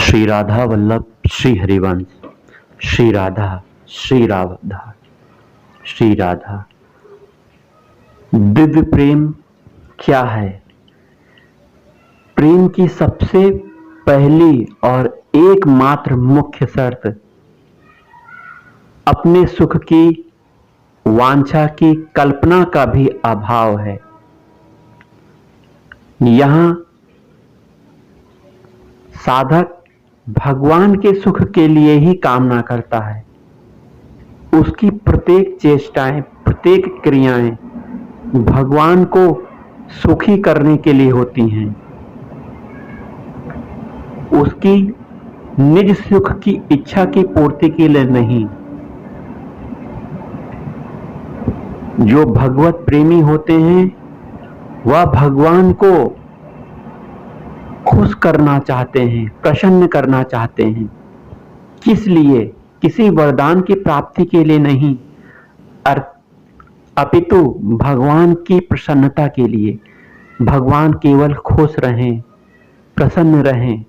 श्री राधा वल्लभ श्री हरिवंश। श्री राधा श्री राधा श्री राधा। दिव्य प्रेम क्या है? प्रेम की सबसे पहली और एकमात्र मुख्य शर्त अपने सुख की वांछा की कल्पना का भी अभाव है। यहां साधक भगवान के सुख के लिए ही कामना करता है। उसकी प्रत्येक चेष्टाएं, प्रत्येक क्रियाएं भगवान को सुखी करने के लिए होती हैं। उसकी निज सुख की इच्छा की पूर्ति के लिए नहीं। जो भगवत प्रेमी होते हैं वह भगवान को खुश करना चाहते हैं, प्रसन्न करना चाहते हैं। किस लिए? किसी वरदान की प्राप्ति के लिए नहीं, अपितु भगवान की प्रसन्नता के लिए। भगवान केवल खुश रहें, प्रसन्न रहें,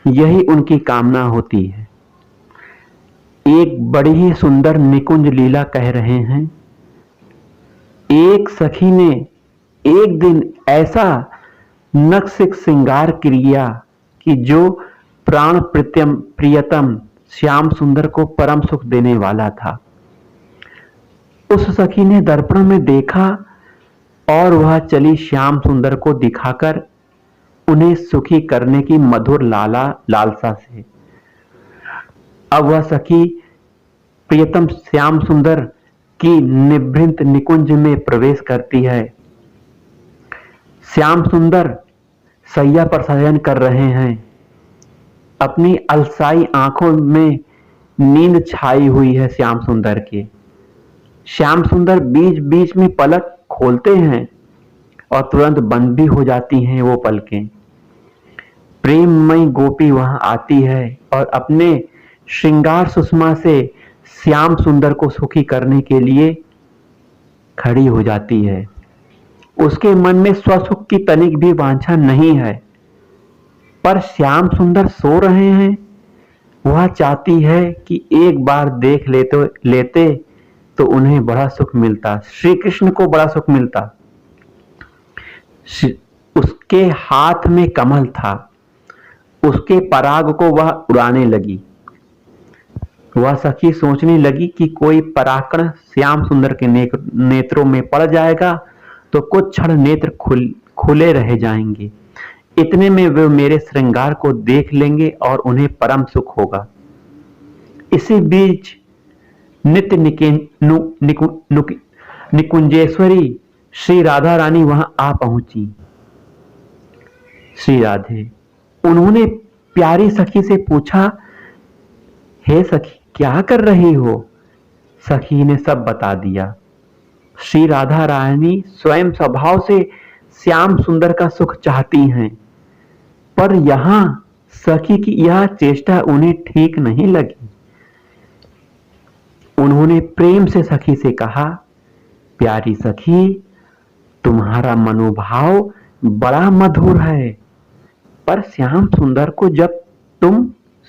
यही उनकी कामना होती है। एक बड़ी ही सुंदर निकुंज लीला कह रहे हैं। एक सखी ने एक दिन ऐसा नक्सिक श्रृंगार किया कि जो प्राण प्रियतम श्याम सुंदर को परम सुख देने वाला था। उस सखी ने दर्पण में देखा और वह चली श्याम सुंदर को दिखाकर उन्हें सुखी करने की मधुर लालसा से। अब वह सखी प्रियतम श्याम सुंदर की निभृत निकुंज में प्रवेश करती है। श्याम सुंदर सैया पर शयन कर रहे हैं। अपनी अलसाई आंखों में नींद छाई हुई है श्याम सुंदर के। श्याम सुंदर बीच बीच में पलक खोलते हैं और तुरंत बंद भी हो जाती हैं वो पलकें। प्रेममयी गोपी वहां आती है और अपने श्रृंगार सुषमा से श्याम सुंदर को सुखी करने के लिए खड़ी हो जाती है। उसके मन में स्वसुख की तनिक भी वांछा नहीं है, पर श्याम सुंदर सो रहे हैं। वह चाहती है कि एक बार देख लेते तो उन्हें बड़ा सुख मिलता, श्री कृष्ण को बड़ा सुख मिलता। उसके हाथ में कमल था, उसके पराग को वह उड़ाने लगी। वह सखी सोचने लगी कि कोई पराकण श्याम सुंदर के नेत्रों में पड़ जाएगा तो कुछ क्षण नेत्र खुले रह जाएंगे। इतने में वे मेरे श्रृंगार को देख लेंगे और उन्हें परम सुख होगा। इसी बीच नित्य निकुंजेश्वरी श्री राधा रानी वहां आ पहुंची। श्री राधे, उन्होंने प्यारी सखी से पूछा, हे सखी क्या कर रही हो? सखी ने सब बता दिया। श्री राधा रानी स्वयं स्वभाव से श्याम सुंदर का सुख चाहती हैं, पर यहां सखी की यह चेष्टा उन्हें ठीक नहीं लगी। उन्होंने प्रेम से सखी से कहा, प्यारी सखी, तुम्हारा मनोभाव बड़ा मधुर है, पर श्याम सुंदर को जब तुम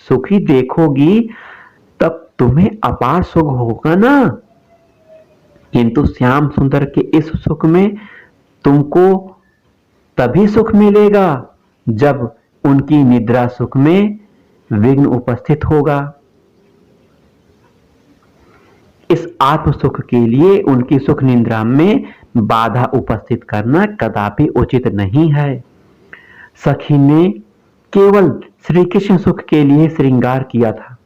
सुखी देखोगी तब तुम्हें अपार सुख होगा ना। किंतु श्याम सुंदर के इस सुख में तुमको तभी सुख मिलेगा जब उनकी निद्रा सुख में विघ्न उपस्थित होगा। इस आत्म सुख के लिए उनकी सुख निद्रा में बाधा उपस्थित करना कदापि उचित नहीं है। सखी ने केवल श्री कृष्ण सुख के लिए श्रृंगार किया था,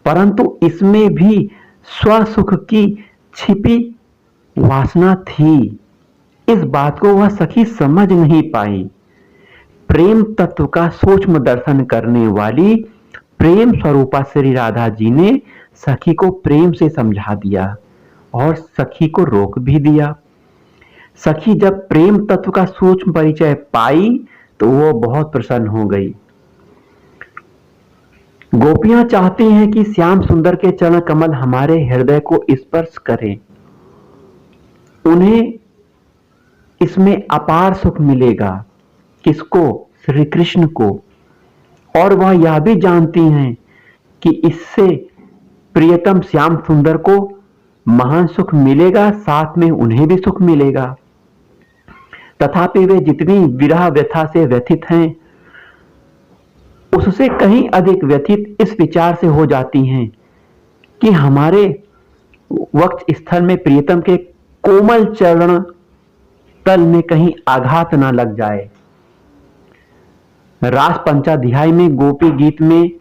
परंतु इसमें भी स्वसुख की छिपी वासना थी। इस बात को वह सखी समझ नहीं पाई। प्रेम तत्व का सूक्ष्म दर्शन करने वाली प्रेम स्वरूपा श्री राधा जी ने सखी को प्रेम से समझा दिया और सखी को रोक भी दिया। सखी जब प्रेम तत्व का सूक्ष्म परिचय पाई तो वो बहुत प्रसन्न हो गई। गोपियां चाहती हैं कि श्याम सुंदर के चरण कमल हमारे हृदय को स्पर्श करें। उन्हें इसमें अपार सुख मिलेगा। किसको? श्री कृष्ण को। और वह यह भी जानती हैं कि इससे प्रियतम श्याम सुंदर को महान सुख मिलेगा, साथ में उन्हें भी सुख मिलेगा। तथापि वे जितनी विरह व्यथा से व्यथित हैं, उससे कहीं अधिक व्यथित इस विचार से हो जाती हैं कि हमारे वक्त स्थल में प्रियतम के कोमल चरण तल में कहीं आघात ना लग जाए। रास पंचाध्याय में गोपी गीत में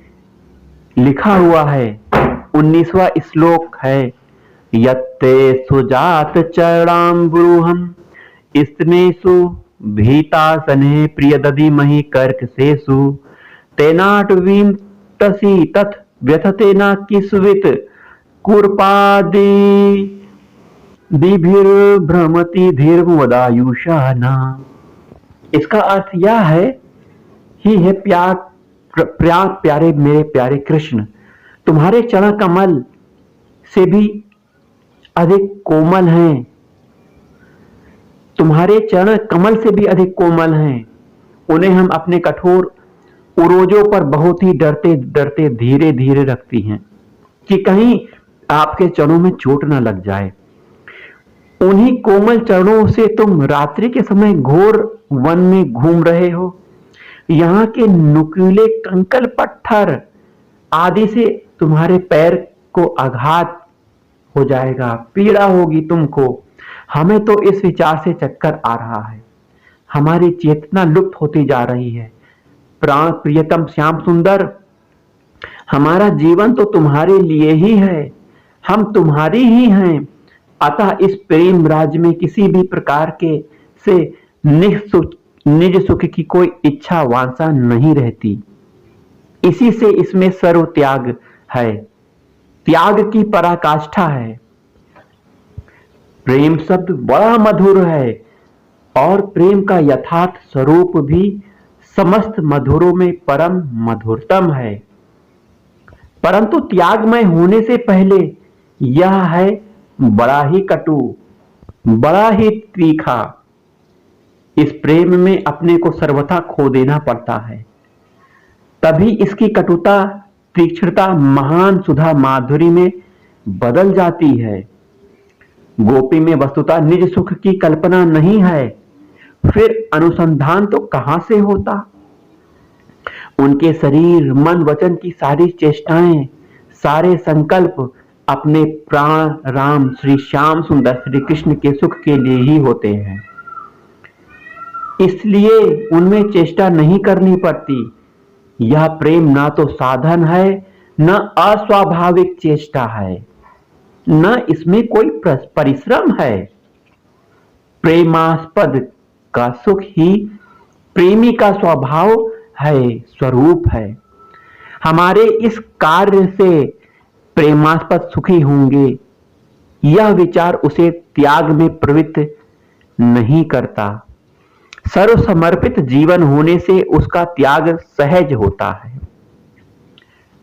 लिखा हुआ है, 19वां श्लोक है, यत्ते सुजात चरणाम्बुरुहं स्नेषु भीतासने प्रियदधि महि कर्कशेषु तेनाटवीं तसी तथ व्यथते न किस्वित कुर्पादि दिभिर्भ्रमति धीर्मवदायुषा न। इसका अर्थ यह है, ही है प्यारे मेरे प्यारे कृष्ण, तुम्हारे चरण कमल से भी अधिक कोमल हैं, तुम्हारे चरण कमल से भी अधिक कोमल हैं। उन्हें हम अपने कठोर उरोजों पर बहुत ही डरते डरते धीरे धीरे रखती हैं कि कहीं आपके चरणों में चोट न लग जाए। उन्हीं कोमल चरणों से तुम रात्रि के समय घोर वन में घूम रहे हो। यहाँ के नुकीले कंकड़ पत्थर आदि से तुम्हारे पैर को आघात हो जाएगा, पीड़ा होगी तुमको। हमें तो इस विचार से चक्कर आ रहा है, हमारी चेतना लुप्त होती जा रही है। प्राण प्रियतम श्याम सुंदर, हमारा जीवन तो तुम्हारे लिए ही है, हम तुम्हारी ही हैं। अतः इस प्रेम राज्य में किसी भी प्रकार के से निज सुख की कोई इच्छा वांछा नहीं रहती। इसी से इसमें सर्व त्याग है, त्याग की पराकाष्ठा है। प्रेम शब्द बड़ा मधुर है और प्रेम का यथार्थ स्वरूप भी समस्त मधुरों में परम मधुरतम है। परंतु त्यागमय होने से पहले यह है बड़ा ही कटु, बड़ा ही तीखा। इस प्रेम में अपने को सर्वथा खो देना पड़ता है, तभी इसकी कटुता तीक्ष्णता महान सुधा माधुरी में बदल जाती है। गोपी में वस्तुतः निज सुख की कल्पना नहीं है, फिर अनुसंधान तो कहां से होता। उनके शरीर मन वचन की सारी चेष्टाएं, सारे संकल्प अपने प्राण राम श्री श्याम सुंदर श्री कृष्ण के सुख के लिए ही होते हैं। इसलिए उनमें चेष्टा नहीं करनी पड़ती। यह प्रेम ना तो साधन है, न अस्वाभाविक चेष्टा है, न इसमें कोई परिश्रम है। प्रेमास्पद का सुख ही प्रेमी का स्वभाव है, स्वरूप है। हमारे इस कार्य से प्रेमास्पद सुखी होंगे, यह विचार उसे त्याग में प्रवृत्त नहीं करता। सर्व समर्पित जीवन होने से उसका त्याग सहज होता है।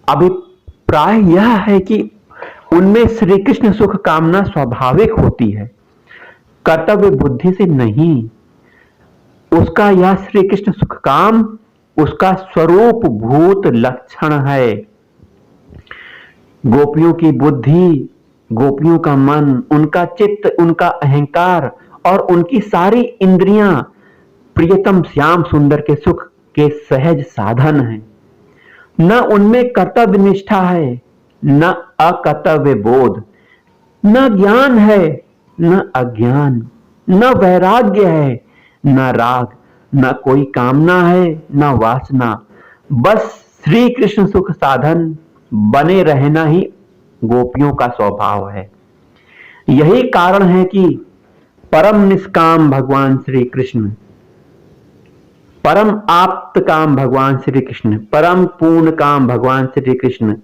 अभिप्राय यह है कि उनमें श्री कृष्ण सुख कामना स्वाभाविक होती है, कर्तव्य बुद्धि से नहीं। उसका यह श्री कृष्ण सुख काम उसका स्वरूप भूत लक्षण है। गोपियों की बुद्धि, गोपियों का मन, उनका चित्त, उनका अहंकार और उनकी सारी इंद्रियां प्रियतम श्याम सुंदर के सुख के सहज साधन हैं। न उनमें कर्तव्य निष्ठा है, न अकर्तव्य बोध, न ज्ञान है, न अज्ञान, न वैराग्य है, न राग, न कोई कामना है, न वासना। बस श्री कृष्ण सुख साधन बने रहना ही गोपियों का स्वभाव है। यही कारण है कि परम निष्काम भगवान श्री कृष्ण, परम आप्त काम भगवान श्री कृष्ण, परम पूर्ण काम भगवान श्री कृष्ण,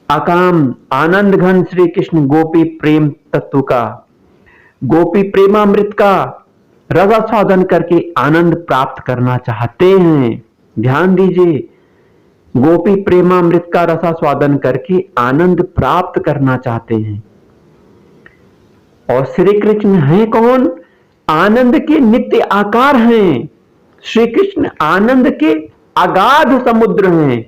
अकाम आनंद घन श्री कृष्ण गोपी प्रेम तत्व का, गोपी प्रेमामृत का रसास्वादन करके आनंद प्राप्त करना चाहते हैं। ध्यान दीजिए, गोपी प्रेमामृत का रसास्वादन करके आनंद प्राप्त करना चाहते हैं। और श्री कृष्ण हैं कौन? आनंद के नित्य आकार हैं। श्री कृष्ण आनंद के अगाध समुद्र हैं।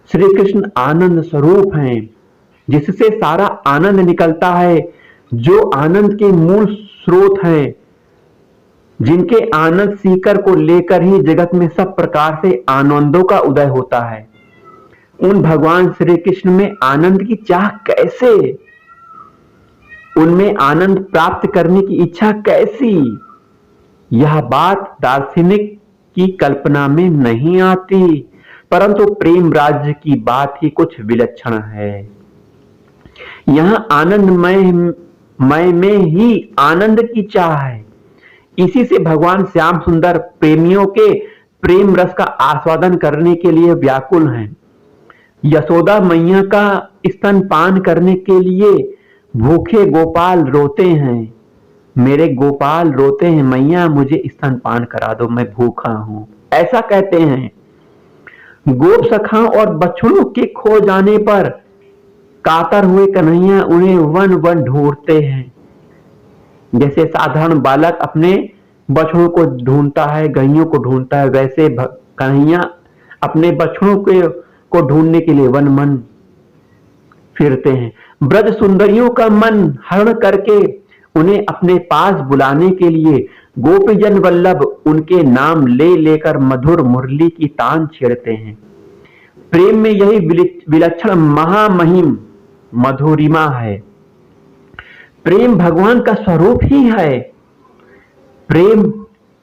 श्री कृष्ण आनंद स्वरूप हैं, जिससे सारा आनंद निकलता है, जो आनंद के मूल स्रोत हैं, जिनके आनंद सीकर को लेकर ही जगत में सब प्रकार से आनंदों का उदय होता है। उन भगवान श्री कृष्ण में आनंद की चाह कैसे, उनमें आनंद प्राप्त करने की इच्छा कैसी, यह बात दार्शनिक की कल्पना में नहीं आती, परंतु प्रेम राज्य की बात ही कुछ विलक्षण है। यहां आनंदमय में ही आनंद की चाह है। इसी से भगवान श्याम सुंदर प्रेमियों के प्रेम रस का आस्वादन करने के लिए व्याकुल हैं। यशोदा मैया का स्तनपान करने के लिए भूखे गोपाल रोते हैं, मेरे गोपाल रोते हैं, मैया मुझे स्तनपान करा दो, मैं भूखा हूं, ऐसा कहते हैं। गोप सखाओं और बछड़ों के खो जाने पर कातर हुए कन्हैया उन्हें वन वन ढूंढते हैं। जैसे साधारण बालक अपने बछड़ों को ढूंढता है, गैयों को ढूंढता है, वैसे कन्हैया अपने बछड़ों को ढूंढने के लिए वन मन फिरते हैं। ब्रज सुंदरियों का मन हरण करके उन्हें अपने पास बुलाने के लिए गोपीजन वल्लभ उनके नाम ले लेकर मधुर मुरली की तान छेड़ते हैं। प्रेम में यही विलक्षण महामहिम मधुरिमा है। प्रेम भगवान का स्वरूप ही है। प्रेम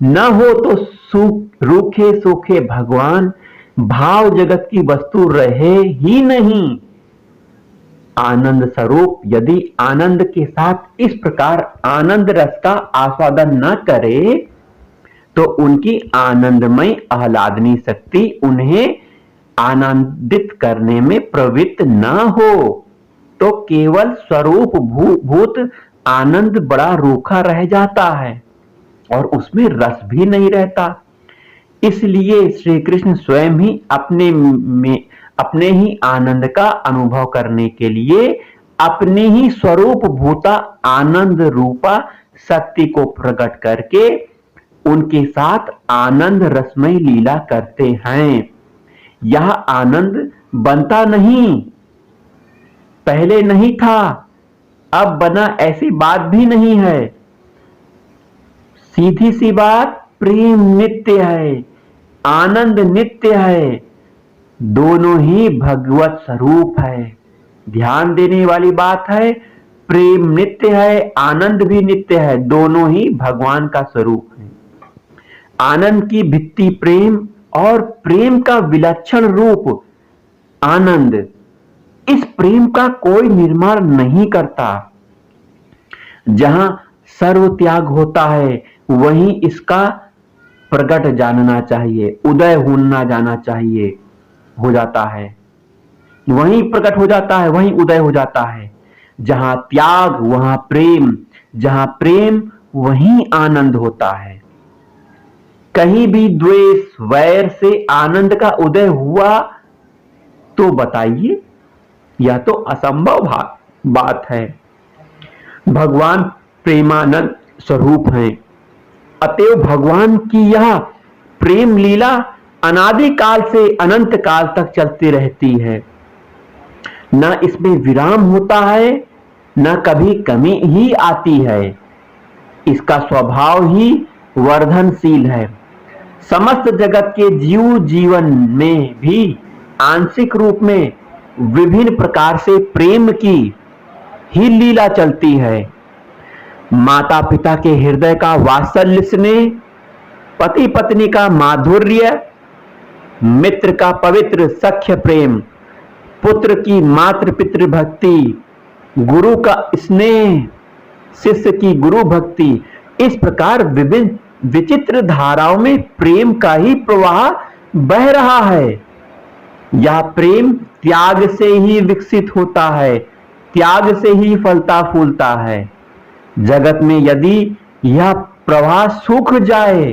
न हो तो रूखे सूखे भगवान भाव जगत की वस्तु रहे ही नहीं। आनंद स्वरूप यदि आनंद के साथ इस प्रकार आनंद रस का आस्वादन न करे तो उनकी आनंदमय आह्लादनी शक्ति उन्हें आनंदित करने में प्रवृत्त न हो तो केवल स्वरूप भूत आनंद बड़ा रूखा रह जाता है और उसमें रस भी नहीं रहता। इसलिए श्री कृष्ण स्वयं ही अपने ही आनंद का अनुभव करने के लिए अपनी ही स्वरूप भूता आनंद रूपा शक्ति को प्रकट करके उनके साथ आनंद रसमय लीला करते हैं। यह आनंद बनता नहीं, पहले नहीं था, अब बना, ऐसी बात भी नहीं है। सीधी सी बात, प्रेम नित्य है, आनंद नित्य है, दोनों ही भगवत स्वरूप है। ध्यान देने वाली बात है, प्रेम नित्य है, आनंद भी नित्य है, दोनों ही भगवान का स्वरूप है। आनंद की भित्ति प्रेम और प्रेम का विलक्षण रूप आनंद, इस प्रेम का कोई निर्माण नहीं करता। जहां सर्व त्याग होता है वहीं इसका प्रकट जानना चाहिए, उदय होना जाना चाहिए, हो जाता है, वहीं प्रकट हो जाता है, वहीं उदय हो जाता है। जहां त्याग वहां प्रेम, जहां प्रेम वहीं आनंद होता है। कहीं भी द्वेष वैर से आनंद का उदय हुआ तो बताइए, यह तो असंभव बात है। भगवान प्रेमानंद स्वरूप हैं, अतएव भगवान की यह प्रेम लीला अनादि काल से अनंत काल तक चलती रहती है। न इसमें विराम होता है, न कभी कमी ही आती है। इसका स्वभाव ही वर्धनशील है। समस्त जगत के जीव जीवन में भी आंशिक रूप में विभिन्न प्रकार से प्रेम की ही लीला चलती है। माता पिता के हृदय का वात्सल्य स्नेह, पति पत्नी का माधुर्य, मित्र का पवित्र सख्य प्रेम, पुत्र की मातृ पितृ भक्ति, गुरु का स्नेह, शिष्य की गुरु भक्ति, इस प्रकार विभिन्न विचित्र धाराओं में प्रेम का ही प्रवाह बह रहा है। यह प्रेम त्याग से ही विकसित होता है, त्याग से ही फलता फूलता है। जगत में यदि यह प्रवाह सूख जाए,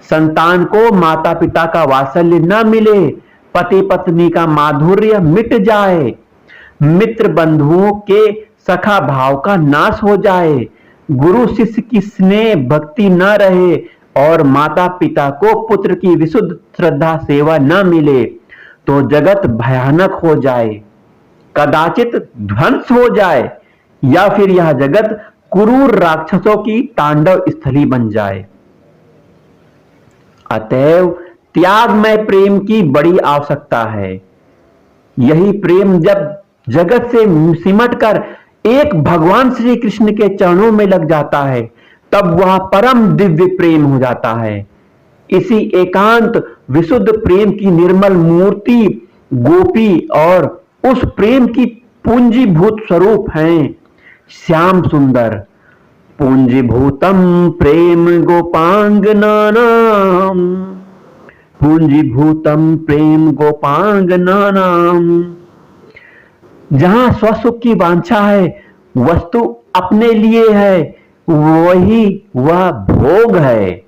संतान को माता पिता का वात्सल्य न मिले, पति पत्नी का माधुर्य मिट जाए, मित्र बंधुओं के सखा भाव का नाश हो जाए, गुरु शिष्य की स्नेह भक्ति न रहे और माता पिता को पुत्र की विशुद्ध श्रद्धा सेवा न मिले तो जगत भयानक हो जाए, कदाचित ध्वंस हो जाए, या फिर यह जगत क्रूर राक्षसों की तांडव स्थली बन जाए। अतएव त्यागमय प्रेम की बड़ी आवश्यकता है। यही प्रेम जब जगत से सिमटकर एक भगवान श्री कृष्ण के चरणों में लग जाता है तब वह परम दिव्य प्रेम हो जाता है। इसी एकांत विशुद्ध प्रेम की निर्मल मूर्ति गोपी और उस प्रेम की पूंजीभूत स्वरूप हैं श्याम सुंदर। पूंजीभूतम प्रेम गोपांगनानाम, पूंजीभूतम प्रेम गोपांगनानाम। जहां स्वसुख की वांछा है, वस्तु अपने लिए है, वही वह भोग है।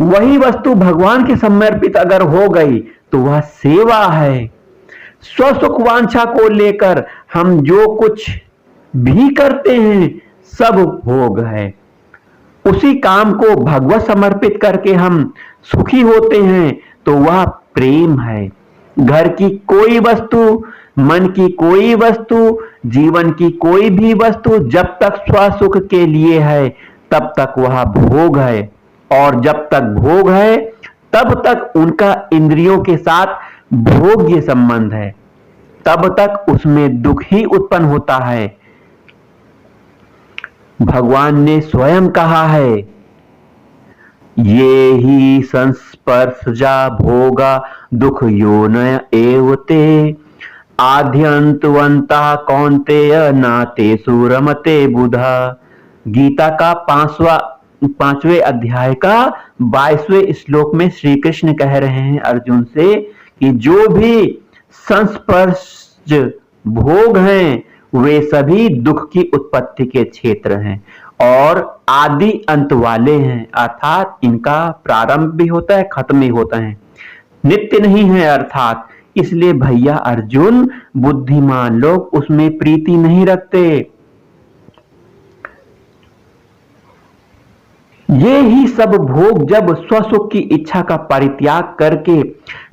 वही वस्तु भगवान के समर्पित अगर हो गई तो वह सेवा है। स्वसुख वांछा को लेकर हम जो कुछ भी करते हैं सब भोग है। उसी काम को भगवत समर्पित करके हम सुखी होते हैं तो वह प्रेम है। घर की कोई वस्तु, मन की कोई वस्तु, जीवन की कोई भी वस्तु जब तक स्वसुख के लिए है तब तक वह भोग है, और जब तक भोग है तब तक उनका इंद्रियों के साथ भोग्य संबंध है, तब तक उसमें दुख ही उत्पन्न होता है। भगवान ने स्वयं कहा है, ये ही संस्पर्शजा भोगा दुख योनय एवते आद्यंतवंता कौन्तेय नाते सुरमते बुधा। गीता का पांचवें अध्याय का 22वें श्लोक में श्री कृष्ण कह रहे हैं अर्जुन से कि जो भी संस्पर्श भोग हैं वे सभी दुख की उत्पत्ति के क्षेत्र हैं और आदि अंत वाले हैं, अर्थात इनका प्रारंभ भी होता है, खत्म भी होता है, नित्य नहीं है। अर्थात इसलिए भैया अर्जुन, बुद्धिमान लोग उसमें प्रीति नहीं रखते। ये ही सब भोग जब स्वसुख की इच्छा का परित्याग करके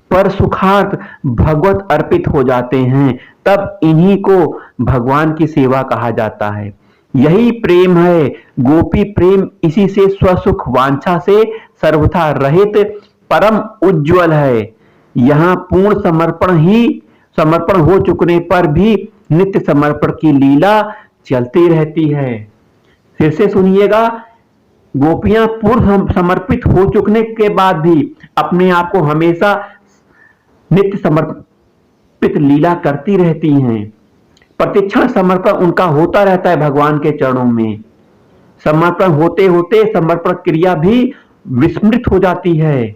पर सुखार्थ भगवत अर्पित हो जाते हैं तब इन्हीं को भगवान की सेवा कहा जाता है। यही प्रेम है गोपी प्रेम। इसी से स्वसुख वांछा से सर्वथा रहित परम उज्ज्वल है। यहाँ पूर्ण समर्पण हो चुकने पर भी नित्य समर्पण की लीला चलती रहती है। फिर से सुनिएगा, गोपियां पूर्ण समर्पित हो चुकने के बाद भी अपने आप को हमेशा नित्य समर्पित लीला करती रहती हैं। प्रतिक्षण समर्पण उनका होता रहता है भगवान के चरणों में। समर्पण होते होते समर्पण क्रिया भी विस्मृत हो जाती है,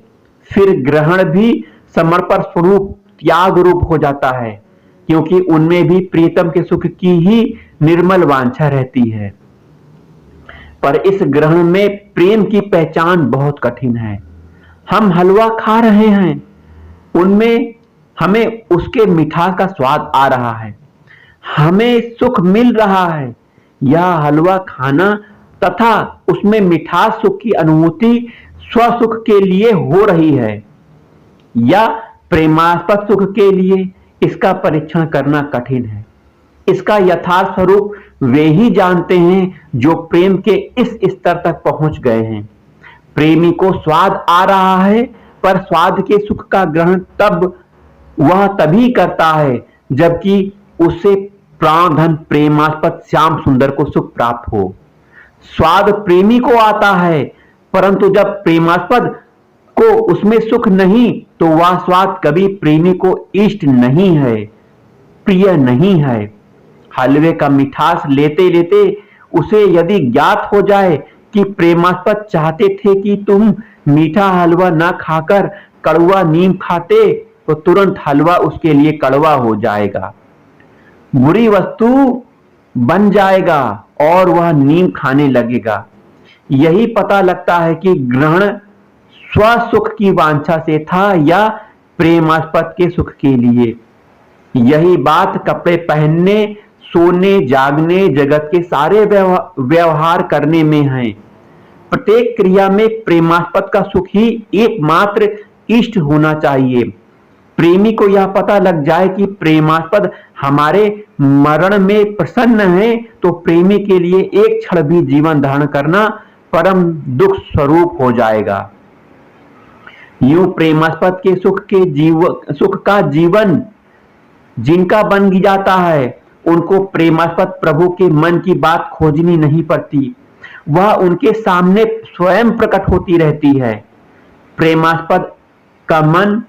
फिर ग्रहण भी समर्पण स्वरूप त्याग रूप हो जाता है, क्योंकि उनमें भी प्रीतम के सुख की ही निर्मल वांछा रहती है। पर इस ग्रहण में प्रेम की पहचान बहुत कठिन है। हम हलवा खा रहे हैं, उनमें हमें उसके मिठास का स्वाद आ रहा है, हमें सुख मिल रहा है। यह हलवा खाना तथा उसमें मिठास सुख की अनुभूति स्वसुख के लिए हो रही है या प्रेमास्पद सुख के लिए, इसका परीक्षण करना कठिन है। इसका यथार्थ स्वरूप वे ही जानते हैं जो प्रेम के इस स्तर तक पहुंच गए हैं। प्रेमी को स्वाद आ रहा है, पर स्वाद के सुख का ग्रहण वह तभी करता है जबकि उसे प्राण धन प्रेमास्पद श्याम सुंदर को सुख प्राप्त हो। स्वाद प्रेमी को आता है, परंतु जब प्रेमास्पद को उसमें सुख नहीं तो वह स्वाद कभी प्रेमी को इष्ट नहीं है, प्रिय नहीं है। हलवे का मिठास लेते लेते उसे यदि ज्ञात हो जाए कि प्रेमास्पद चाहते थे कि तुम मीठा हलवा ना खाकर कड़वा नीम खाते, तो तुरंत हलवा उसके लिए कड़वा हो जाएगा, बुरी वस्तु बन जाएगा और वह नीम खाने लगेगा। यही पता लगता है कि ग्रहण स्वसुख की वांछा से था या प्रेमास्पद के सुख के लिए। यही बात कपड़े पहनने, सोने, जागने, जगत के सारे व्यवहार करने में है। प्रत्येक क्रिया में प्रेमास्पद का सुख ही एकमात्र इष्ट होना चाहिए। प्रेमी को यह पता लग जाए कि प्रेमास्पद हमारे मरण में प्रसन्न है तो प्रेमी के लिए एक क्षण भी जीवन धारण करना परम दुख स्वरूप हो जाएगा। यूं प्रेमास्पद के सुख का जीवन जिनका बन जाता है उनको प्रेमास्पद प्रभु के मन की बात खोजनी नहीं पड़ती, वह उनके सामने स्वयं प्रकट होती रहती है। प्रेमास्पद का मन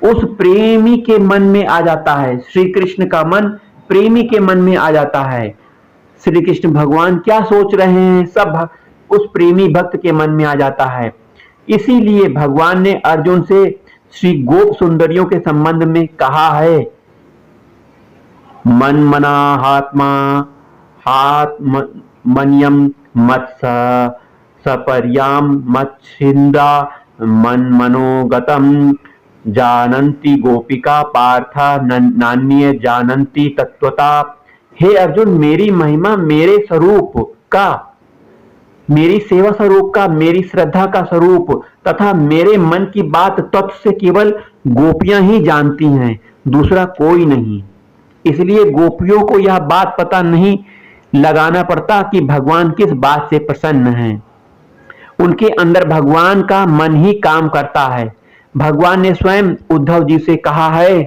उस प्रेमी के मन में आ जाता है, श्री कृष्ण का मन प्रेमी के मन में आ जाता है। श्री कृष्ण भगवान क्या सोच रहे हैं सब उस प्रेमी भक्त के मन में आ जाता है। इसीलिए भगवान ने अर्जुन से श्री गोप सुंदरियों के संबंध में कहा है, मन मना हात्मा हाथ मनियम मत्स सपर्याम मत्सिंदा मन मनोगतम जानन्ति गोपिका पार्था नान्य जानन्ति तत्वता। हे अर्जुन, मेरी महिमा मेरे स्वरूप का, मेरी सेवा स्वरूप का, मेरी श्रद्धा का स्वरूप तथा मेरे मन की बात तत्व से केवल गोपियां ही जानती हैं, दूसरा कोई नहीं। इसलिए गोपियों को यह बात पता नहीं लगाना पड़ता कि भगवान किस बात से प्रसन्न हैं। उनके अंदर भगवान का मन ही काम करता है। भगवान ने स्वयं उद्धव जी से कहा है,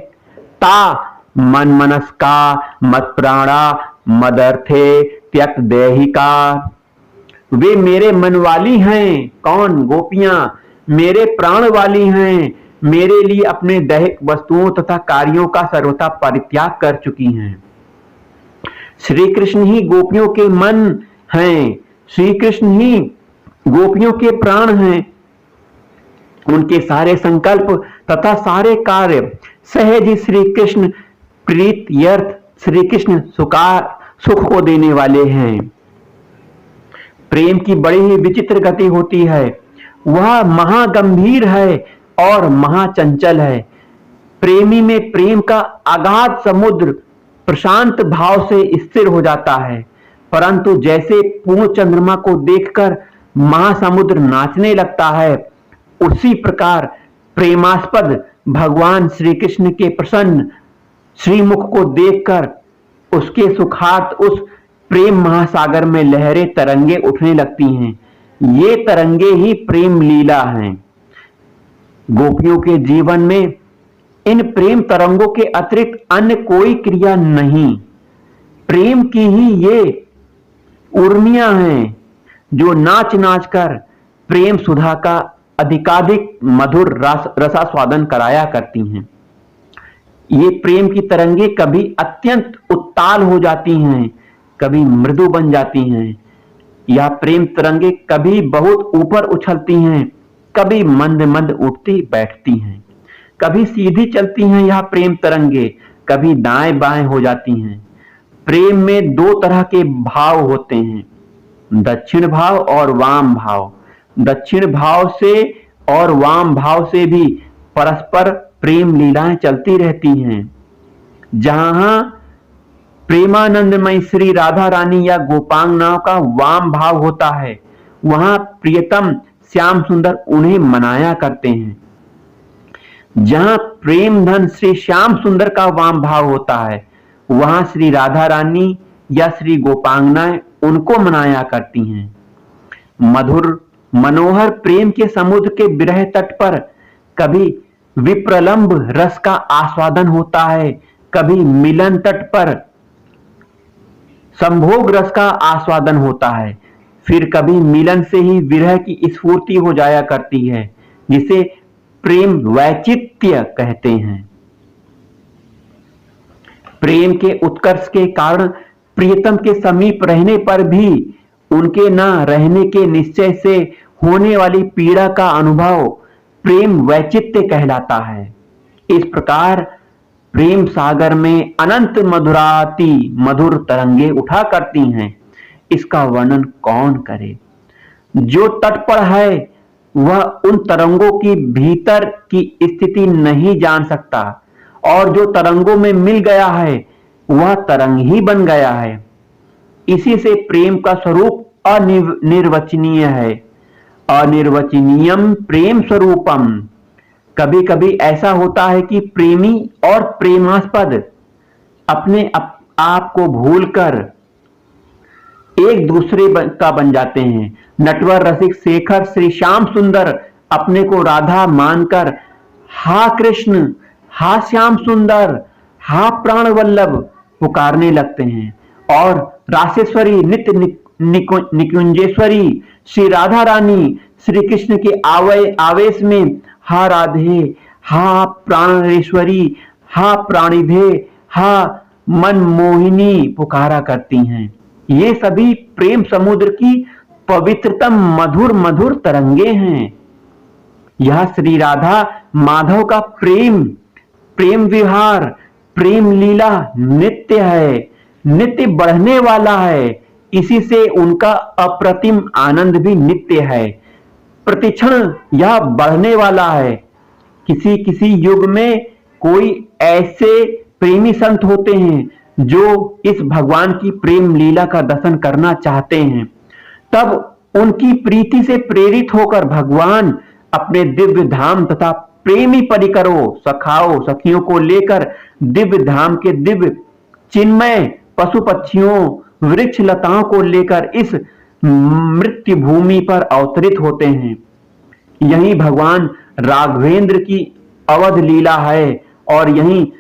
ता मन मनस्का मत प्राणा मदर्थे त्यक्त देहिका। वे मेरे मन वाली हैं। कौन? गोपियां मेरे प्राण वाली हैं, मेरे लिए अपने दैहिक वस्तुओं तथा कार्यों का सर्वथा परित्याग कर चुकी हैं। श्री कृष्ण ही गोपियों के मन हैं, श्री कृष्ण ही गोपियों के प्राण हैं। उनके सारे संकल्प तथा सारे कार्य सहज ही श्री कृष्ण प्रीत्यर्थ, श्री कृष्ण सुख को देने वाले हैं। प्रेम की बड़ी ही विचित्र गति होती है, वह महागंभीर है और महाचंचल है। प्रेमी में प्रेम का अगाध समुद्र प्रशांत भाव से स्थिर हो जाता है, परंतु जैसे पूर्ण चंद्रमा को देखकर महासमुद्र नाचने लगता है, उसी प्रकार प्रेमास्पद भगवान श्री कृष्ण के प्रसन्न श्रीमुख को देखकर उसके सुखार्थ उस प्रेम महासागर में लहरें तरंगे उठने लगती हैं। ये तरंगे ही प्रेम लीला हैं। गोपियों के जीवन में इन प्रेम तरंगों के अतिरिक्त अन्य कोई क्रिया नहीं। प्रेम की ही ये उर्मियां हैं जो नाच नाच कर प्रेम सुधा का अधिकाधिक मधुर रसास्वादन कराया करती हैं। ये प्रेम की तरंगे कभी अत्यंत उत्ताल हो जाती हैं, कभी मृदु बन जाती हैं। यह प्रेम तरंगे कभी बहुत ऊपर उछलती हैं, कभी मंद मंद उठती बैठती हैं, कभी सीधी चलती हैं। यह प्रेम तरंगे कभी दाएं बाएं हो जाती हैं। प्रेम में दो तरह के भाव होते हैं, दक्षिण भाव और वाम भाव। दक्षिण भाव से और वाम भाव से भी परस्पर प्रेम लीलाएं चलती रहती हैं। जहां प्रेमानंदमय श्री राधा रानी या गोपांगनाओं का वाम भाव होता है, वहां प्रियतम श्याम सुंदर उन्हें मनाया करते हैं। जहां प्रेम धन श्री श्याम सुंदर का वाम भाव होता है, वहां श्री राधा रानी या श्री गोपांगनाएं उनको मनाया करती हैं। मधुर मनोहर प्रेम के समुद्र के विरह तट पर कभी विप्रलंब रस का आस्वादन होता है, कभी मिलन तट पर संभोग रस का आस्वादन होता है, फिर कभी मिलन से ही विरह की स्फूर्ति हो जाया करती है, जिसे प्रेम वैचित्र्य कहते हैं। प्रेम के उत्कर्ष के कारण प्रियतम के समीप रहने पर भी उनके न रहने के निश्चय से होने वाली पीड़ा का अनुभव प्रेम वैचित्र्य कहलाता है। इस प्रकार प्रेम सागर में अनंत मधुराती मधुर तरंगे उठा करती हैं। इसका वर्णन कौन करे? जो तट पर है वह उन तरंगों की भीतर की स्थिति नहीं जान सकता, और जो तरंगों में मिल गया है वह तरंग ही बन गया है। इसी से प्रेम का स्वरूप अनिर्वचनीय है। अनिर्वचनीयम प्रेम स्वरूपम। कभी कभी ऐसा होता है कि प्रेमी और प्रेमास्पद अपने आप को भूलकर एक दूसरे का बन जाते हैं। नटवर रसिक शेखर श्री श्याम सुंदर अपने को राधा मानकर हा कृष्ण, हा श्याम सुंदर, हा प्राण वल्लभ पुकारने लगते हैं और रासेश्वरी नित्य निकुंजेश्वरी श्री राधा रानी श्री कृष्ण के आवेश में हा राधे, हा प्राणेश्वरी, हा प्राणिधे, हा मनमोहिनी पुकारा करती हैं। ये सभी प्रेम समुद्र की पवित्रतम मधुर मधुर तरंगे हैं। यह श्री राधा माधव का प्रेम विहार, प्रेम लीला नित्य है, नित्य बढ़ने वाला है। इसी से उनका अप्रतिम आनंद भी नित्य है, प्रतिक्षण यह बढ़ने वाला है। किसी किसी युग में कोई ऐसे प्रेमी संत होते हैं जो इस भगवान की प्रेम लीला का दर्शन करना चाहते हैं। तब उनकी प्रीति से प्रेरित होकर भगवान अपने दिव्य धाम तथा प्रेमी परिकरों, सखाओं, सखियों को लेकर दिव्य धाम के दिव्य चिन्मय पशु पक्षियों, वृक्ष लताओं को लेकर इस मृत्यु भूमि पर अवतरित होते हैं। यही भगवान राघवेंद्र की अवध लीला है और यही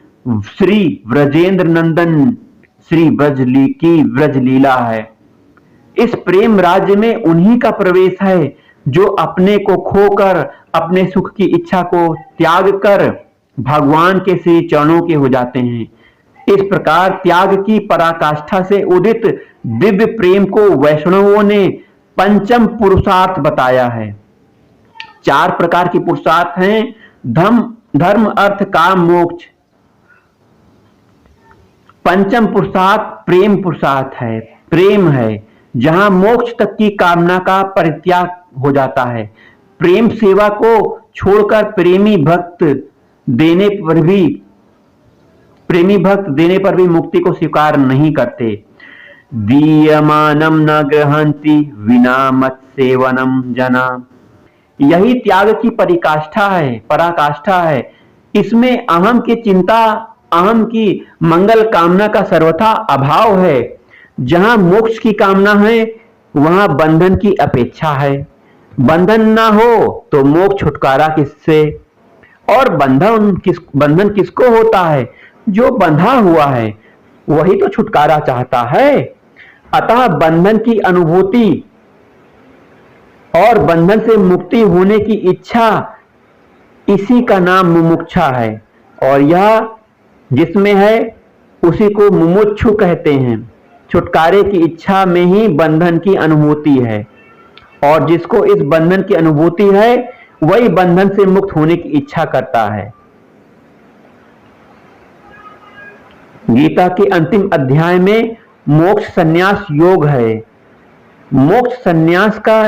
श्री व्रजेंद्र नंदन श्री ब्रजली की ब्रज लीला है। इस प्रेम राज्य में उन्हीं का प्रवेश है जो अपने को खोकर अपने सुख की इच्छा को त्याग कर भगवान के श्री चरणों के हो जाते हैं। इस प्रकार त्याग की पराकाष्ठा से उदित दिव्य प्रेम को वैष्णवों ने पंचम पुरुषार्थ बताया है। 4 प्रकार के पुरुषार्थ हैं, धर्म अर्थ काम मोक्ष। पंचम पुरुषार्थ प्रेम पुरुषार्थ है। प्रेम है जहां मोक्ष तक की कामना का परित्याग हो जाता है। प्रेम सेवा को छोड़कर प्रेमी भक्त देने पर भी मुक्ति को स्वीकार नहीं करते। दीयमानम न गृहंति विना मत सेवनम जना। यही त्याग की पराकाष्ठा है। इसमें अहम की चिंता, अहम की मंगल कामना का सर्वथा अभाव है। जहां मोक्ष की कामना है वहां बंधन की अपेक्षा है। बंधन ना हो तो मोक्ष छुटकारा किससे? और बंधन किसको होता है? जो बंधा हुआ है वही तो छुटकारा चाहता है। अतः बंधन की अनुभूति और बंधन से मुक्ति होने की इच्छा, इसी का नाम मुमुक्षा है। और यह जिसमें है उसी को मुमुक्षु कहते हैं। छुटकारे की इच्छा में ही बंधन की अनुभूति है और जिसको इस बंधन की अनुभूति है वही बंधन से मुक्त होने की इच्छा करता है। गीता के अंतिम अध्याय में मोक्ष संन्यास योग है। मोक्ष संन्यास का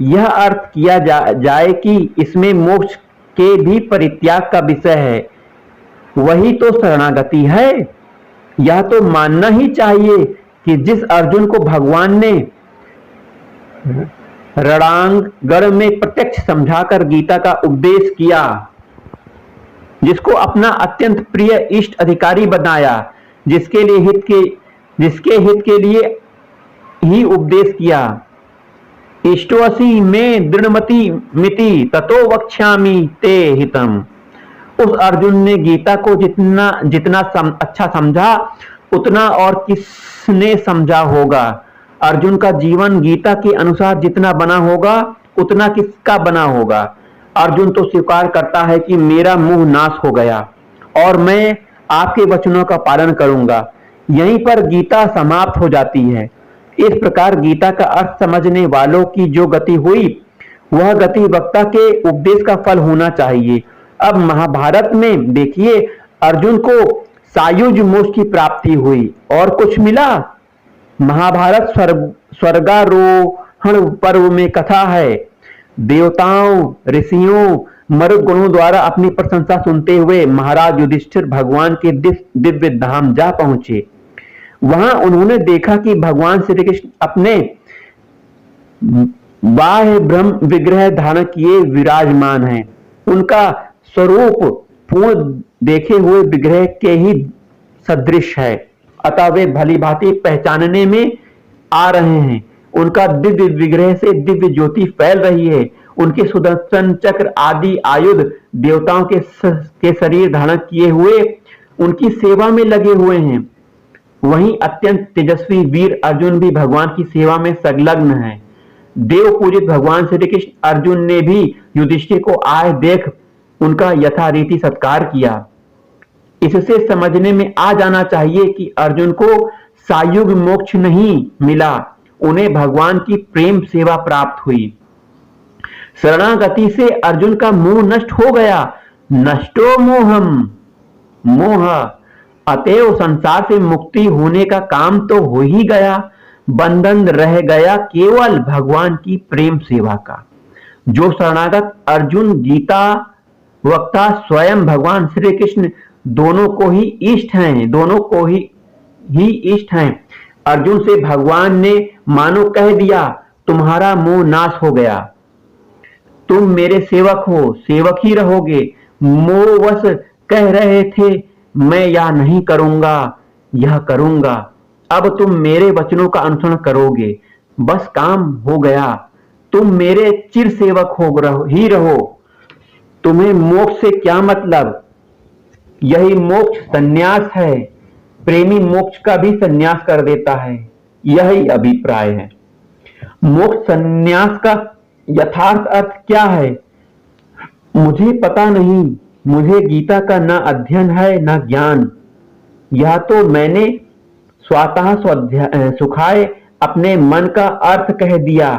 यह अर्थ किया जाए कि इसमें मोक्ष के भी परित्याग का विषय है। वही तो शरणागति है। यह तो मानना ही चाहिए कि जिस अर्जुन को भगवान ने रणांगण में प्रत्यक्ष समझाकर गीता का उपदेश किया, जिसको अपना अत्यंत प्रिय इष्ट अधिकारी बनाया, जिसके हित के लिए ही उपदेश किया, इष्टोऽसि में दृढ़मति मिति ततो वक्ष्यामि ते हितम। उस अर्जुन ने गीता को जितना अच्छा समझा उतना और किसने समझा होगा। अर्जुन का जीवन गीता के अनुसार जितना बना होगा उतना किसका बना होगा। अर्जुन तो स्वीकार करता है कि मेरा मुंह नाश हो गया और मैं आपके वचनों का पालन करूंगा। यहीं पर गीता समाप्त हो जाती है। इस प्रकार गीता का अर्थ समझने वालों की जो गति हुई वह गति वक्ता के उपदेश का फल होना चाहिए। अब महाभारत में देखिए, अर्जुन को सायुज मोक्ष की प्राप्ति हुई और कुछ मिला। महाभारत स्वर्गारोहण पर्व में कथा है। देवताओं, ऋषियों, मरुगुणों द्वारा अपनी प्रशंसा सुनते हुए महाराज युधिष्ठिर भगवान के दिव्य धाम जा पहुंचे। वहां उन्होंने देखा कि भगवान श्री कृष्ण अपने बाह्य ब्रह्म विग्रह धारण किए विराजमान है। उनका स्वरूप पूर्ण देखे हुए विग्रह के ही सदृश है, अतः वे भली भांति पहचानने में आ रहे हैं। उनका दिव्य विग्रह से दिव्य ज्योति फैल रही है। उनके सुदर्शन चक्र आदि आयुध देवताओं के शरीर धारण किए हुए उनकी सेवा में लगे हुए हैं। वहीं अत्यंत तेजस्वी वीर अर्जुन भी भगवान की सेवा में संलग्न है। देव पूजित भगवान श्री कृष्ण अर्जुन ने भी युधिष्ठिर को आए देख उनका यथारीति सत्कार किया। इससे समझने में आ जाना चाहिए कि अर्जुन को सायुग मोक्ष नहीं मिला, उन्हें भगवान की प्रेम सेवा प्राप्त हुई। शरणागति से अर्जुन का मोह नष्ट हो गया। नष्टो मोहम मोह, अतएव संसार से मुक्ति होने का काम तो हो ही गया। बंधन रह गया केवल भगवान की प्रेम सेवा का। जो शरणागत अर्जुन गीता वक्ता स्वयं भगवान श्री कृष्ण दोनों को ही इष्ट हैं, दोनों को ही इष्ट हैं। अर्जुन से भगवान ने मानो कह दिया, तुम्हारा मोह नाश हो गया, तुम मेरे सेवक हो, सेवक ही रहोगे। मोहवश कह रहे थे मैं यह नहीं करूंगा, यह करूंगा। अब तुम मेरे वचनों का अनुसरण करोगे, बस काम हो गया। तुम मेरे चिर सेवक ही रहो। तुम्हें मोक्ष से क्या मतलब? यही मोक्ष संन्यास है। प्रेमी मोक्ष का भी संन्यास कर देता है, यही अभिप्राय है। मोक्ष संन्यास का यथार्थ अर्थ क्या है? मुझे पता नहीं। मुझे गीता का ना अध्ययन है ना ज्ञान। यह तो मैंने स्वतः सुखाए अपने मन का अर्थ कह दिया।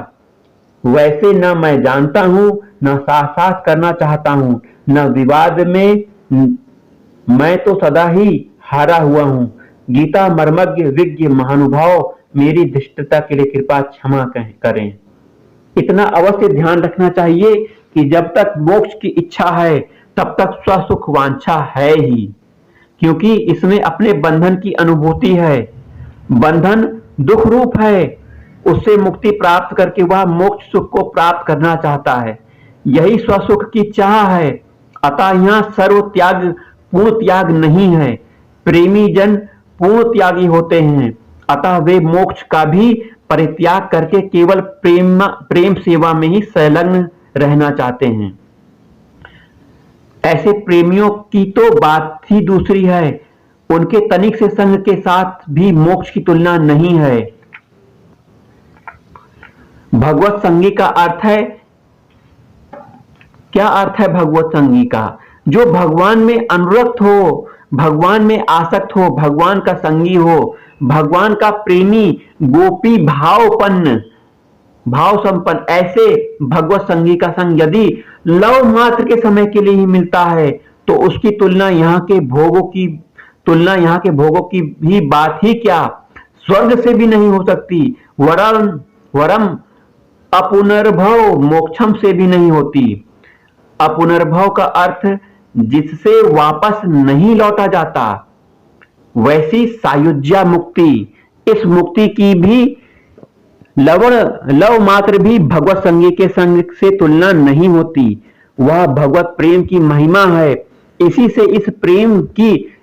वैसे न मैं जानता हूं, न साहस करना चाहता हूं, न विवाद में। मैं तो सदा ही हारा हुआ हूं। गीता मर्मज्ञ विज्ञ महानुभाव मेरी धृष्टता के लिए कृपा क्षमा करें। इतना अवश्य ध्यान रखना चाहिए कि जब तक मोक्ष की इच्छा है तब तक स्वसुख वांछा है ही, क्योंकि इसमें अपने बंधन की अनुभूति है। बंधन दुख रूप है। उससे मुक्ति प्राप्त करके वह मोक्ष सुख को प्राप्त करना चाहता है। यही स्वसुख की चाह है। अतः यहाँ सर्व त्याग पूर्ण त्याग नहीं है। प्रेमी जन पूर्ण त्यागी होते हैं, अतः वे मोक्ष का भी परित्याग करके केवल प्रेम सेवा में ही संलग्न रहना चाहते हैं। ऐसे प्रेमियों की तो बात ही दूसरी है। उनके तनिक से संग के साथ भी मोक्ष की तुलना नहीं है। भगवत संगी का अर्थ है, क्या अर्थ है भगवत संगी का? जो भगवान में अनुरक्त हो, भगवान में आसक्त हो, भगवान का संगी हो, भगवान का प्रेमी, गोपी भाव संपन्न। ऐसे भगवत संगी का संग यदि लव मात्र के समय के लिए ही मिलता है तो उसकी तुलना यहाँ के भोगों की भी बात ही क्या, स्वर्ग से भी नहीं हो सकती। वरम अपुनर्भव मोक्षम से भी नहीं होती। अपुनर्भव का अर्थ जिससे वापस नहीं लौटा जाता। वैसी सायुज्या मुक्ति, इस मुक्ति की भी लव मात्र भी भगवत संगी के संग से तुलना नहीं होती। वह भगवत प्रेम की महिमा है। इसी से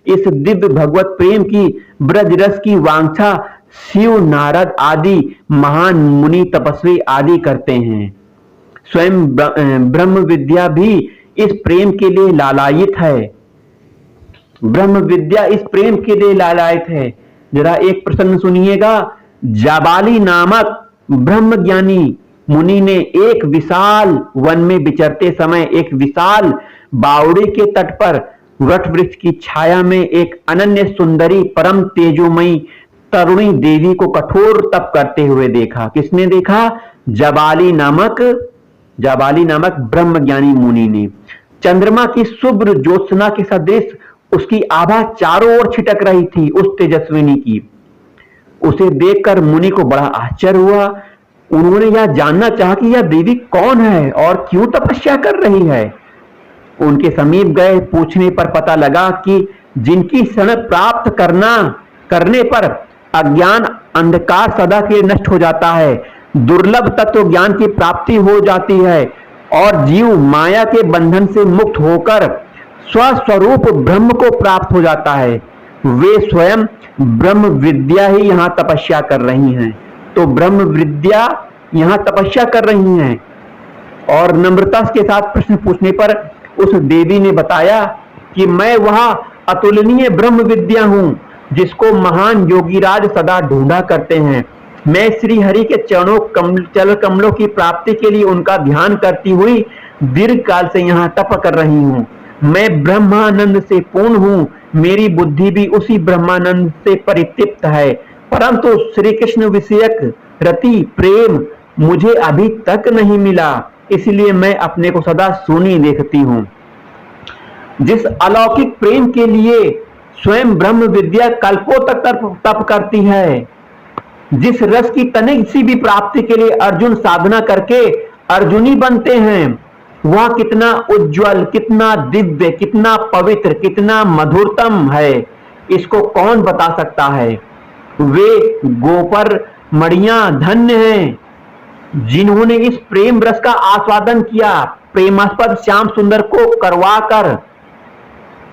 इस दिव्य भगवत प्रेम की ब्रज रस की वांछा शिव, नारद आदि महान मुनि तपस्वी आदि करते हैं। स्वयं ब्रह्म विद्या भी इस प्रेम के लिए लालायित है। ब्रह्म विद्या इस प्रेम के लिए लालायित है। जरा एक प्रसंग सुनिएगा। जाबाली नामक ब्रह्म ज्ञानी मुनि ने एक विशाल वन में विचरते समय एक विशाल बावड़ी के तट पर वट वृक्ष की छाया में एक अनन्य सुंदरी परम तेजोमयी तरुणी देवी को कठोर तप करते हुए देखा। किसने देखा? जाबाली नामक ब्रह्म ज्ञानी मुनि ने। चंद्रमा की शुभ्र ज्योत्सना के सदृश उसकी आभा चारों ओर छिटक रही थी उस तेजस्विनी की। उसे देखकर मुनि को बड़ा आश्चर्य हुआ। उन्होंने यह जानना चाहा कि यह देवी कौन है और क्यों तपस्या कर रही है। उनके समीप गए। पूछने पर पता लगा कि जिनकी शरण प्राप्त करने पर अज्ञान अंधकार सदा के लिए नष्ट हो जाता है, दुर्लभ तत्व ज्ञान की प्राप्ति हो जाती है और जीव माया के बंधन से मुक्त होकर स्वस्वरूप ब्रह्म को प्राप्त हो जाता है। वे स्वयं ब्रह्म विद्या ही यहाँ तपस्या कर रही हैं। तो ब्रह्म विद्या यहाँ तपस्या कर रही हैं। और नम्रता के साथ प्रश्न पूछने पर उस देवी ने बताया कि मैं वह अतुलनीय ब्रह्म विद्या हूँ जिसको महान योगीराज सदा ढूंढा करते हैं। मैं श्री हरि के चरण कमलों की प्राप्ति के लिए उनका ध्यान करती हुई दीर्घ काल से यहाँ तप कर रही हूँ। मैं ब्रह्मानंद से पूर्ण हूँ। मेरी बुद्धि भी उसी ब्रह्मानंद से परितृप्त है, परंतु श्री कृष्ण विषयक रति प्रेम मुझे अभी तक नहीं मिला, इसलिए मैं अपने को सदा शून्य देखती हूँ। जिस अलौकिक प्रेम के लिए स्वयं ब्रह्म विद्या कल्पों तक तप करती है, जिस रस की तनिक सी भी प्राप्ति के लिए अर्जुन साधना करके अर्जुनी बनते हैं, वह कितना उज्जवल, कितना दिव्य, कितना पवित्र, कितना मधुरतम है, इसको कौन बता सकता है। वे गोपर मणियां धन्य हैं जिन्होंने इस प्रेम रस का आस्वादन किया, प्रेमास्पद श्याम सुंदर को करवाकर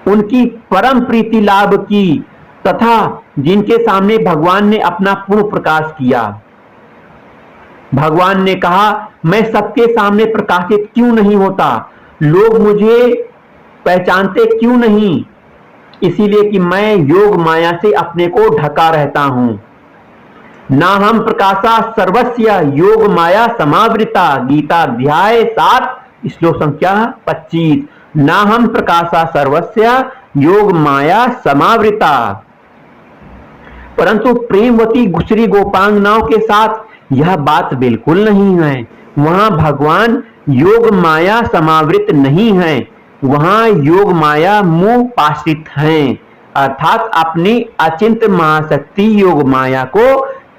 उनकी परम प्रीति लाभ की, तथा जिनके सामने भगवान ने अपना पूर्ण प्रकाश किया। भगवान ने कहा, मैं सबके सामने प्रकाशित क्यों नहीं होता, लोग मुझे पहचानते क्यों नहीं, इसीलिए कि मैं योग माया से अपने को ढका रहता हूं। ना हम प्रकाशा सर्वस्य योग माया समावृता, गीता अध्याय 7 श्लोक संख्या 25। ना हम प्रकाशा सर्वस्य योग माया समावृता। परंतु प्रेमवती श्री गोपांगनाओं के साथ यह बात बिल्कुल नहीं है। वहां भगवान योग माया समावृत नहीं है, वहां योग माया मुंह पाश्रित हैं, अर्थात अपनी अचिंत्य महाशक्ति योग माया को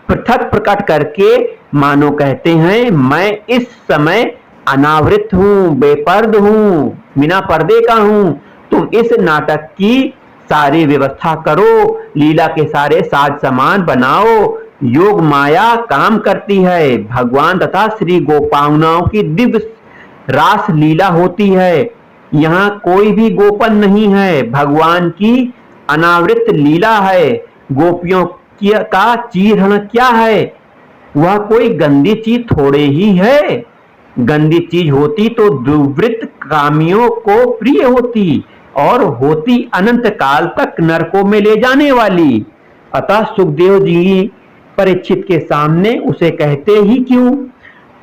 पृथक प्रकट करके मानो कहते हैं, मैं इस समय अनावृत हूं, बेपर्द हूं, बिना पर्दे का हूं। तुम इस नाटक की सारी व्यवस्था करो, लीला के सारे साज सामान बनाओ। योग माया काम करती है, भगवान तथा श्री गोपांगनाओं की दिव्य रास लीला होती है। यहाँ कोई भी गोपन नहीं है, भगवान की अनावृत लीला है। गोपियों का चीरहरण क्या है, वह कोई गंदी चीज थोड़े ही है। गंदी चीज होती तो दुर्वृत्त कामियों को प्रिय होती और होती अनंत काल तक नरकों में ले जाने वाली। अतः सुखदेव जी परीक्षित के सामने उसे कहते ही क्यों,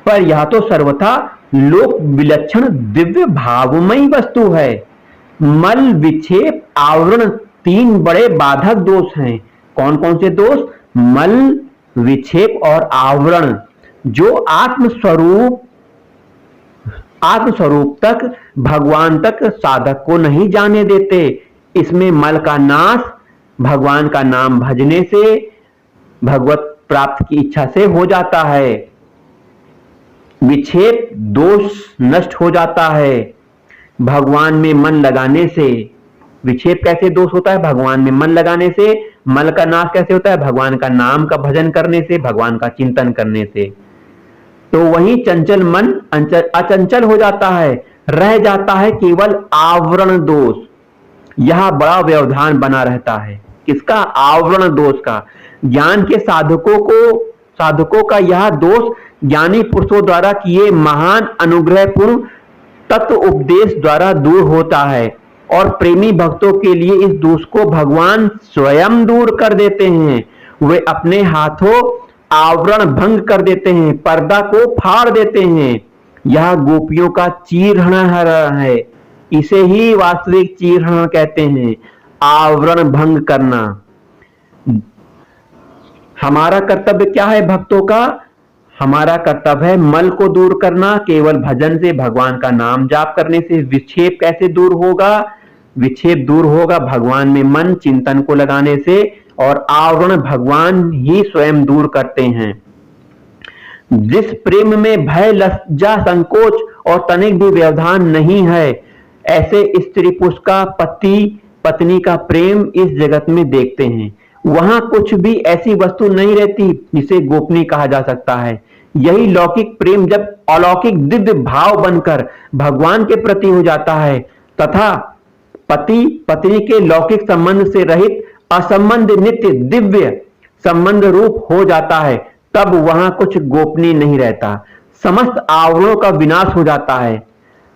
पर यह तो सर्वथा लोक विलक्षण दिव्य भावमयी वस्तु है। मल विक्षेप आवरण 3 बड़े बाधक दोष हैं। कौन कौन से दोष? मल, विक्षेप और आवरण, जो आत्मस्वरूप तक, भगवान तक साधक को नहीं जाने देते। इसमें मल का नाश भगवान का नाम भजने से, भगवत प्राप्त की इच्छा से हो जाता है। विक्षेप दोष नष्ट हो जाता है भगवान में मन लगाने से। विक्षेप कैसे दोष होता है? भगवान में मन लगाने से। मल का नाश कैसे होता है? भगवान का नाम का भजन करने से, भगवान का चिंतन करने से। तो वही चंचल मन अचंचल हो जाता है, रह जाता है केवल आवरण दोष। यह बड़ा व्यवधान बना रहता है। किसका? आवरण दोष का। ज्ञान के साधकों का यह दोष ज्ञानी पुरुषों द्वारा किए महान अनुग्रहपूर्ण तत्व उपदेश द्वारा दूर होता है, और प्रेमी भक्तों के लिए इस दोष को भगवान स्वयं दूर कर देते हैं। वे अपने हाथों आवरण भंग कर देते हैं, पर्दा को फाड़ देते हैं। यह गोपियों का चीरहरण है। इसे ही वास्तविक चीरहरण कहते हैं, आवरण भंग करना। हमारा कर्तव्य क्या है भक्तों का? हमारा कर्तव्य है मल को दूर करना, केवल भजन से, भगवान का नाम जाप करने से। विक्षेप कैसे दूर होगा? विक्षेप दूर होगा भगवान में मन चिंतन को लगाने से, और आवरण भगवान ही स्वयं दूर करते हैं। जिस प्रेम में भय, लज्जा, संकोच और तनिक भी व्यवधान नहीं है, ऐसे स्त्री पुरुष का पति पत्नी का प्रेम इस जगत में देखते हैं। वहां कुछ भी ऐसी वस्तु नहीं रहती जिसे गोपनीय कहा जा सकता है। यही लौकिक प्रेम जब अलौकिक दिव्य भाव बनकर भगवान के प्रति हो जाता है तथा पति पत्नी के लौकिक संबंध से रहित असंबंध नित्य दिव्य संबंध रूप हो जाता है, तब वहां कुछ गोपनीय नहीं रहता। समस्त आवरणों का विनाश हो जाता है।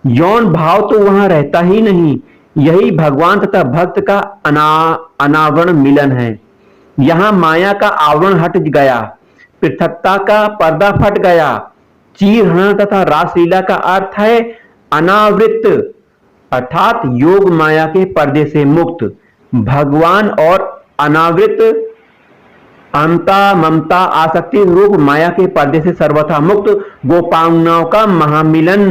यौन भाव तो वहां रहता ही नहीं। यही भगवान तथा भक्त का अनावरण मिलन है। यहां माया का आवरण हट गया, पृथकता का पर्दा फट गया। चीर हरण तथा रासलीला का अर्थ है अनावृत, अर्थात योग माया के पर्दे से मुक्त। भगवान और अनावृत अहंता ममता आसक्ति रूप माया के पर्दे से सर्वथा मुक्त गोपांगनाओं का महामिलन,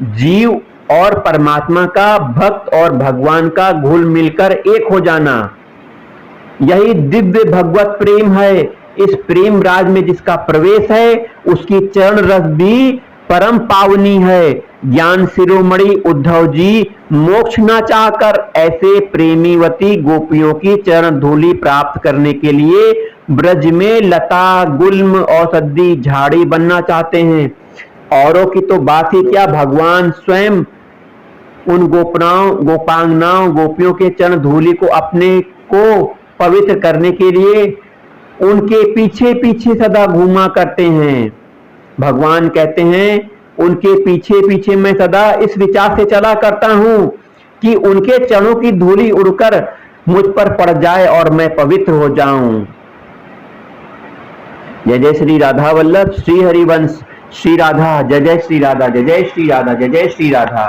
जीव और परमात्मा का, भक्त और भगवान का घुल मिलकर एक हो जाना, यही दिव्य भगवत प्रेम है। इस प्रेम राज में जिसका प्रवेश है उसकी चरण रस भी परम पावनी है। ज्ञान शिरोमणि उद्धव जी मोक्ष न चाहकर ऐसे प्रेमीवती गोपियों की चरण धूलि प्राप्त करने के लिए ब्रज में लता गुल्म औषधि झाड़ी बनना चाहते हैं। औरों की तो बात ही क्या, भगवान स्वयं उन गोपांगनाओं गोपियों के चरण धूलि को अपने को पवित्र करने के लिए उनके पीछे पीछे सदा घूमा करते हैं। भगवान कहते हैं उनके पीछे पीछे मैं सदा इस विचार से चला करता हूं कि उनके चरणों की धूलि उड़कर मुझ पर पड़ जाए और मैं पवित्र हो जाऊं। जय जय श्री राधा वल्लभ, श्री हरिवंश, श्री राधा, जय जय श्री राधा, जय जय श्री राधा, जय जय श्री राधा।